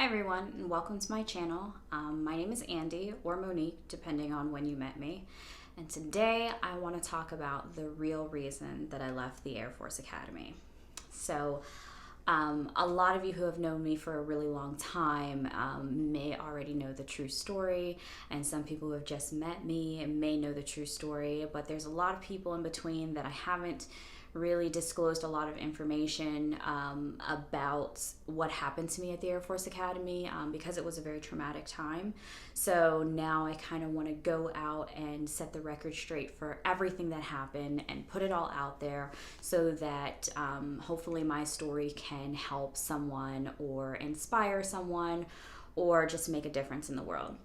everyone, and welcome to my channel. My name is Andy or Monique, depending on when you met me. And today I want to talk about the real reason that I left the Air Force Academy. So, a lot of you who have known me for a really long time may already know the true story, and some people who have just met me may know the true story, but there's a lot of people in between that I haven't really disclosed a lot of information about what happened to me at the Air Force Academy because it was a very traumatic time. So now I kind of want to go out and set the record straight for everything that happened and put it all out there so that hopefully my story can help someone or inspire someone or just make a difference in the world.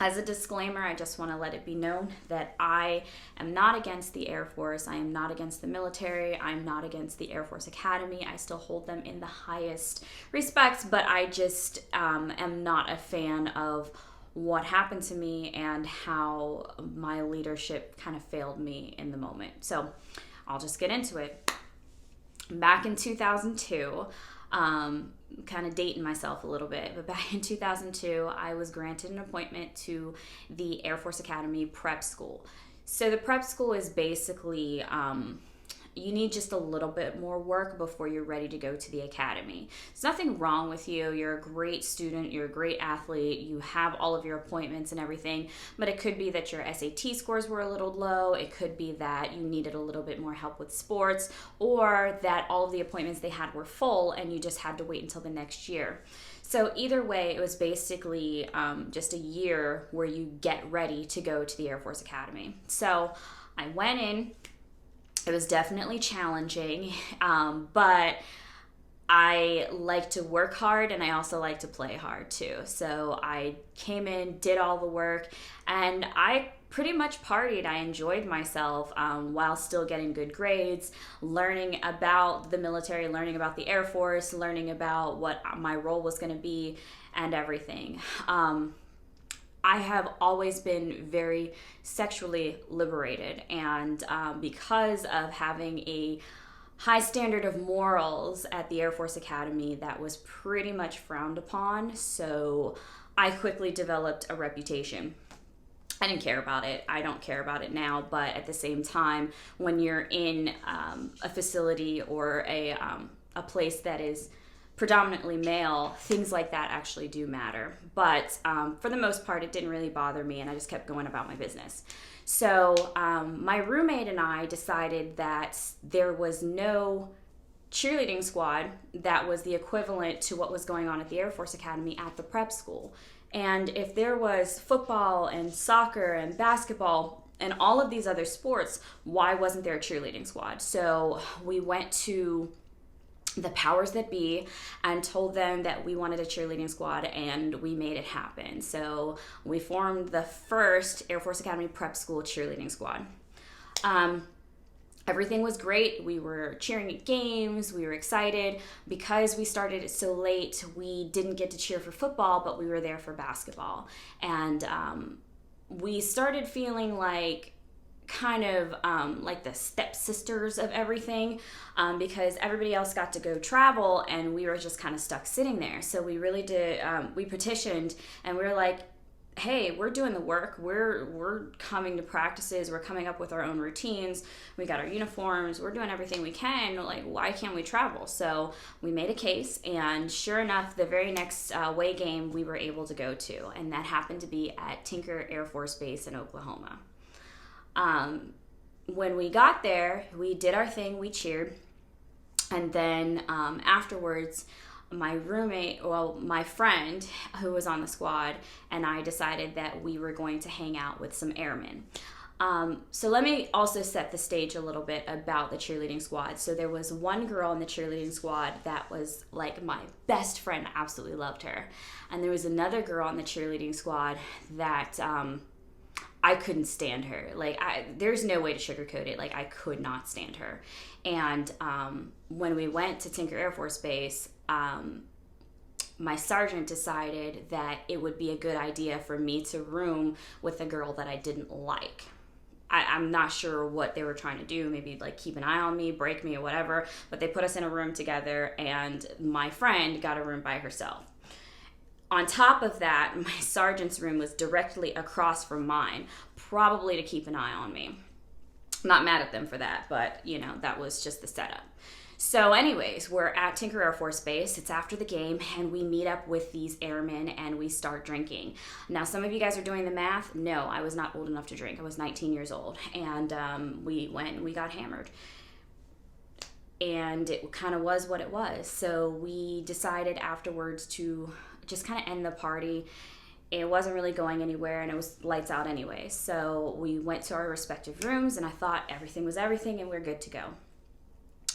As a disclaimer, I just want to let it be known that I am not against the Air Force. I am not against the military. I'm not against the Air Force Academy. I still hold them in the highest respect, but I just am not a fan of what happened to me and how my leadership kind of failed me in the moment. So I'll just get into it. Back in 2002, kind of dating myself a little bit, but back in 2002, I was granted an appointment to the Air Force Academy prep school. So the prep school is basically, you need just a little bit more work before you're ready to go to the academy. There's nothing wrong with you. You're a great student. You're a great athlete. You have all of your appointments and everything, but it could be that your SAT scores were a little low. It could be that you needed a little bit more help with sports, or that all of the appointments they had were full and you just had to wait until the next year. So either way, it was basically just a year where you get ready to go to the Air Force Academy. So I went in. It was definitely challenging, but I like to work hard and I also like to play hard too. So I came in, did all the work, and I pretty much partied. I enjoyed myself while still getting good grades, learning about the military, learning about the Air Force, learning about what my role was going to be and everything. I have always been very sexually liberated, and because of having a high standard of morals at the Air Force Academy, that was pretty much frowned upon, so I quickly developed a reputation. I didn't care about it. I don't care about it now, but at the same time, when you're in a facility or a place that is predominantly male, things like that actually do matter. But for the most part, it didn't really bother me, and I just kept going about my business. So my roommate and I decided that there was no cheerleading squad that was the equivalent to what was going on at the Air Force Academy at the prep school. And if there was football and soccer and basketball and all of these other sports, why wasn't there a cheerleading squad? So we went to the powers that be and told them that we wanted a cheerleading squad, and we made it happen. So we formed the first Air Force Academy Prep School cheerleading squad. Everything was great. We were cheering at games. We were excited. Because we started it so late, we didn't get to cheer for football, but we were there for basketball. And we started feeling like kind of like the stepsisters of everything, because everybody else got to go travel and we were just kind of stuck sitting there. So we really did, we petitioned and we were like, hey, we're doing the work. We're coming to practices. We're coming up with our own routines. We got our uniforms. We're doing everything we can. Like, why can't we travel? So we made a case, and sure enough, the very next away game we were able to go to, and that happened to be at Tinker Air Force Base in Oklahoma. When we got there, we did our thing, we cheered, and then afterwards, my friend who was on the squad and I decided that we were going to hang out with some airmen. So let me also set the stage a little bit about the cheerleading squad. So there was one girl in the cheerleading squad that was like my best friend. I absolutely loved her. And there was another girl on the cheerleading squad that I couldn't stand her. Like, there's no way to sugarcoat it. Like, I could not stand her. And when we went to Tinker Air Force Base, my sergeant decided that it would be a good idea for me to room with a girl that I didn't like. I'm not sure what they were trying to do, maybe like keep an eye on me, break me or whatever, but they put us in a room together and my friend got a room by herself. On top of that, my sergeant's room was directly across from mine, probably to keep an eye on me. Not mad at them for that, but that was just the setup. So anyways, we're at Tinker Air Force Base. It's after the game, and we meet up with these airmen, and we start drinking. Now, some of you guys are doing the math. No, I was not old enough to drink. I was 19 years old, and we went and we got hammered. And it kind of was what it was. So we decided afterwards to just kind of end the party. It wasn't really going anywhere, and it was lights out anyway. So we went to our respective rooms, and I thought everything was everything, and we're good to go.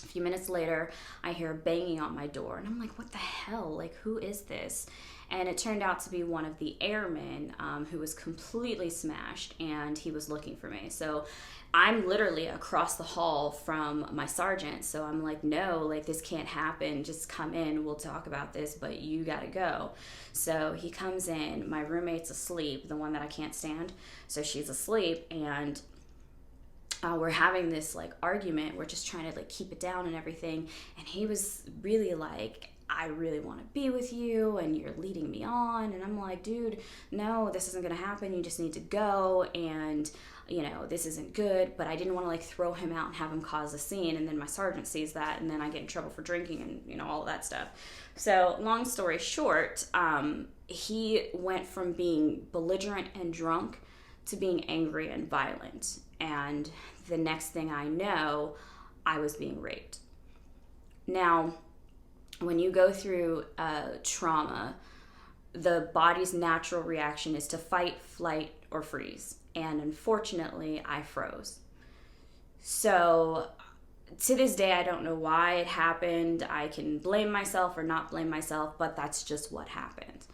A few minutes later, I hear banging on my door, and I'm like, what the hell? Like, who is this? And it turned out to be one of the airmen who was completely smashed, and he was looking for me. So I'm literally across the hall from my sergeant. So I'm like, no, like, this can't happen. Just come in. We'll talk about this, but you got to go. So he comes in. My roommate's asleep, the one that I can't stand. So she's asleep, and we're having this like argument. We're just trying to like keep it down and everything. And he was really like, I really want to be with you and you're leading me on. And I'm like, dude, no, this isn't going to happen. You just need to go. And this isn't good. But I didn't want to like throw him out and have him cause a scene. And then my sergeant sees that, and then I get in trouble for drinking and all of that stuff. So long story short, he went from being belligerent and drunk to being angry and violent. And the next thing I know, I was being raped. Now, when you go through trauma, the body's natural reaction is to fight, flight, or freeze. And unfortunately, I froze. So to this day, I don't know why it happened. I can blame myself or not blame myself, but that's just what happened.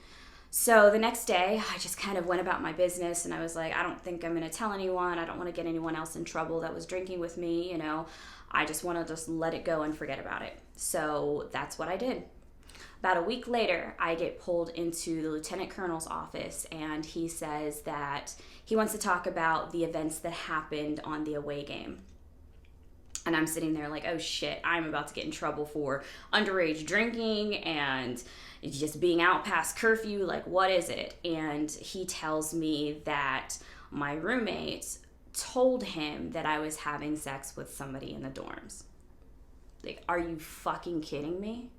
So the next day, I just kind of went about my business, and I was like, I don't think I'm going to tell anyone. I don't want to get anyone else in trouble that was drinking with me, I just want to just let it go and forget about it. So that's what I did. About a week later, I get pulled into the lieutenant colonel's office, and he says that he wants to talk about the events that happened on the away game. And I'm sitting there like, oh shit, I'm about to get in trouble for underage drinking and just being out past curfew. Like, what is it? And he tells me that my roommate told him that I was having sex with somebody in the dorms. Like, are you fucking kidding me?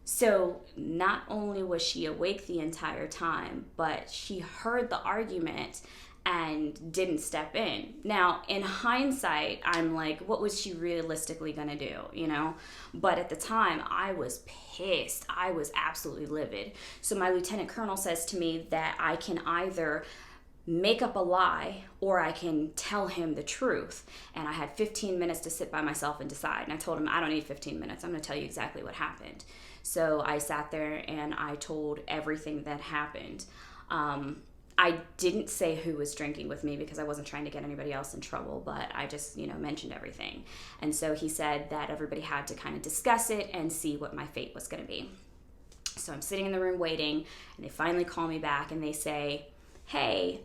So not only was she awake the entire time, but she heard the argument and didn't step in. Now, in hindsight, I'm like, what was she realistically gonna do, But at the time, I was pissed. I was absolutely livid. So my lieutenant colonel says to me that I can either make up a lie or I can tell him the truth. And I had 15 minutes to sit by myself and decide. And I told him, I don't need 15 minutes. I'm gonna tell you exactly what happened. So I sat there and I told everything that happened. I didn't say who was drinking with me because I wasn't trying to get anybody else in trouble, but I just, mentioned everything. And so he said that everybody had to kind of discuss it and see what my fate was going to be. So I'm sitting in the room waiting, and they finally call me back and they say, hey,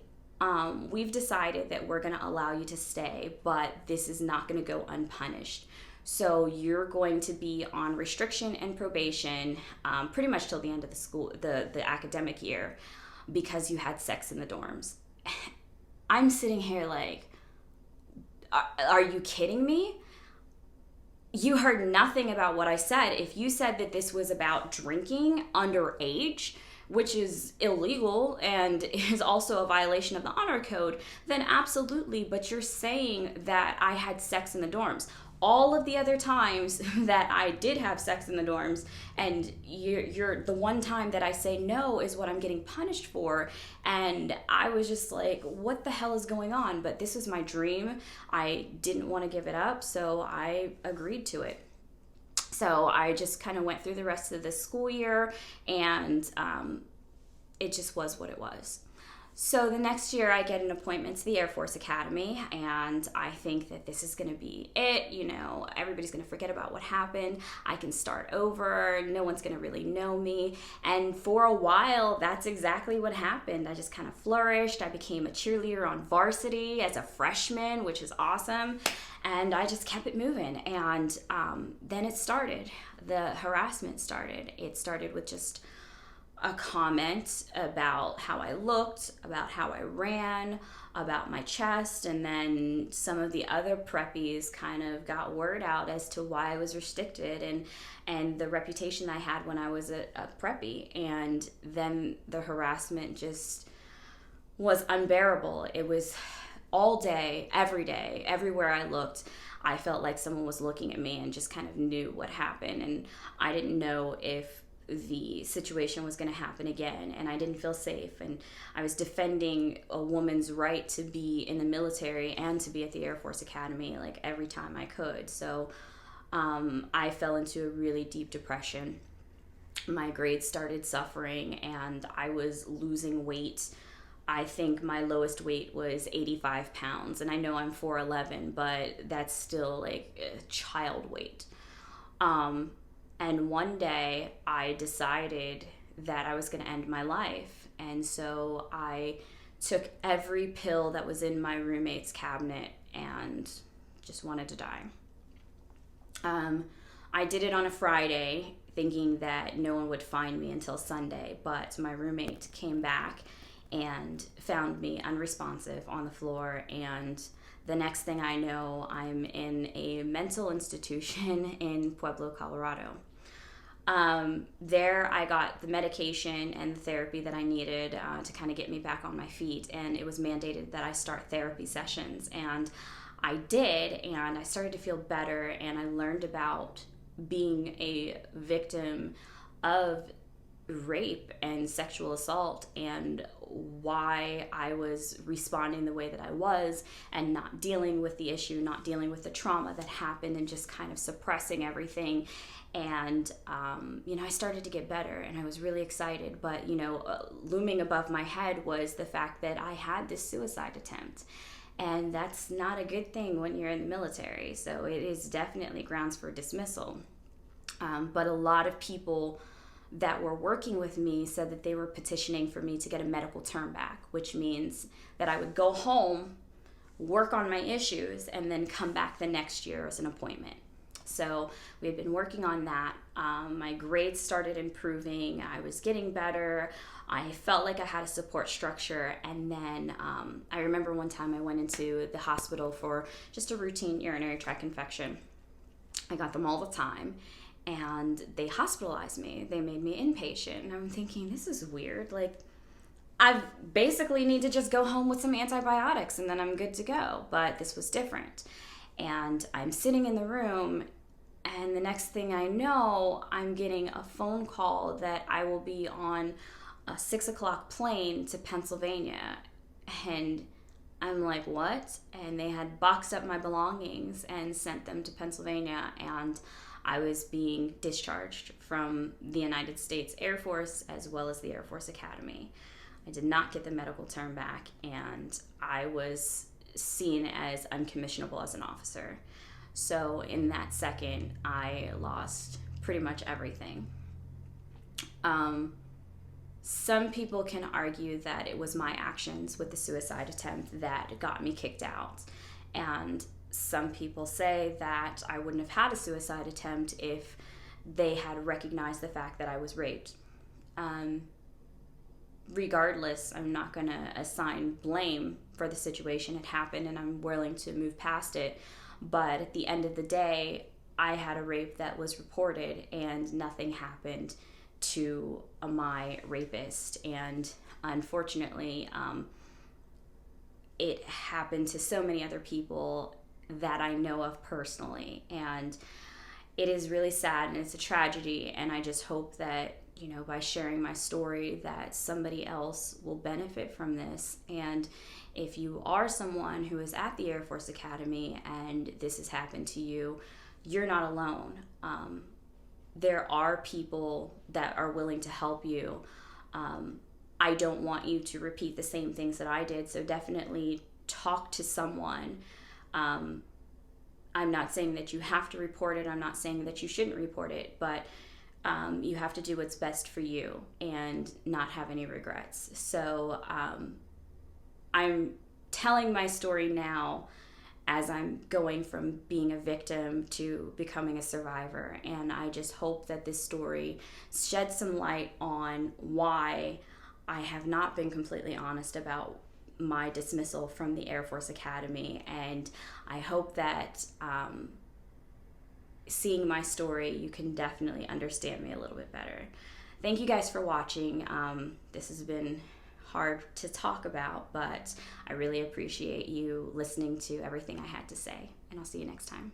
we've decided that we're going to allow you to stay, but this is not going to go unpunished. So you're going to be on restriction and probation pretty much till the end of the academic year, because you had sex in the dorms. I'm sitting here like, are you kidding me? You heard nothing about what I said. If you said that this was about drinking underage, which is illegal and is also a violation of the honor code, then absolutely, but you're saying that I had sex in the dorms. All of the other times that I did have sex in the dorms, and you're the one time that I say no is what I'm getting punished for. And I was just like, what the hell is going on? But this was my dream. I didn't want to give it up, so I agreed to it. So I just kind of went through the rest of the school year, and it just was what it was. So the next year I get an appointment to the Air Force Academy, and I think that this is going to be it. Everybody's going to forget about what happened. I can start over. No one's going to really know me. And for a while, that's exactly what happened. I just kind of flourished. I became a cheerleader on varsity as a freshman, which is awesome. And I just kept it moving. And then it started. The harassment started. It started with just a comment about how I looked, about how I ran, about my chest, and then some of the other preppies kind of got word out as to why I was restricted and the reputation I had when I was a preppy. And then the harassment just was unbearable. It was all day, every day, everywhere I looked. I felt like someone was looking at me and just kind of knew what happened. And I didn't know if the situation was going to happen again, and I didn't feel safe. And I was defending a woman's right to be in the military and to be at the Air Force Academy like every time I could. So I fell into a really deep depression. My grades started suffering and I was losing weight. I think my lowest weight was 85 pounds, and I know I'm 4'11", but that's still like a child weight. And one day I decided that I was going to end my life. And so I took every pill that was in my roommate's cabinet and just wanted to die. I did it on a Friday thinking that no one would find me until Sunday, but my roommate came back and found me unresponsive on the floor, and the next thing I know, I'm in a mental institution in Pueblo, Colorado. There I got the medication and the therapy that I needed to kind of get me back on my feet, and it was mandated that I start therapy sessions, and I did, and I started to feel better, and I learned about being a victim of rape and sexual assault and why I was responding the way that I was and not dealing with the issue, not dealing with the trauma that happened, and just kind of suppressing everything. And I started to get better, and I was really excited, but looming above my head was the fact that I had this suicide attempt, and that's not a good thing when you're in the military. So it is definitely grounds for dismissal. But a lot of people that were working with me said that they were petitioning for me to get a medical turn back, which means that I would go home, work on my issues, and then come back the next year as an appointment. So we had been working on that. My grades started improving. I was getting better. I felt like I had a support structure. And then I remember one time I went into the hospital for just a routine urinary tract infection. I got them all the time. And they hospitalized me. They made me inpatient. And I'm thinking, this is weird. Like, I basically need to just go home with some antibiotics and then I'm good to go. But this was different. And I'm sitting in the room, and the next thing I know, I'm getting a phone call that I will be on a 6:00 plane to Pennsylvania. And I'm like, what? And they had boxed up my belongings and sent them to Pennsylvania, and I was being discharged from the United States Air Force as well as the Air Force Academy. I did not get the medical term back, and I was seen as uncommissionable as an officer. So in that second, I lost pretty much everything. Some people can argue that it was my actions with the suicide attempt that got me kicked out. And some people say that I wouldn't have had a suicide attempt if they had recognized the fact that I was raped. Regardless, I'm not going to assign blame for the situation. It happened and I'm willing to move past it. But at the end of the day, I had a rape that was reported and nothing happened to my rapist. And unfortunately, it happened to so many other people that I know of personally. And it is really sad and it's a tragedy. And I just hope that, by sharing my story, that somebody else will benefit from this. And if you are someone who is at the Air Force Academy and this has happened to you, you're not alone. There are people that are willing to help you. I don't want you to repeat the same things that I did, so definitely talk to someone. I'm not saying that you have to report it. I'm not saying that you shouldn't report it, but you have to do what's best for you and not have any regrets. So I'm telling my story now as I'm going from being a victim to becoming a survivor. And I just hope that this story sheds some light on why I have not been completely honest about my dismissal from the Air Force Academy. And I hope that seeing my story, you can definitely understand me a little bit better. Thank you guys for watching. This has been hard to talk about, but I really appreciate you listening to everything I had to say, and I'll see you next time.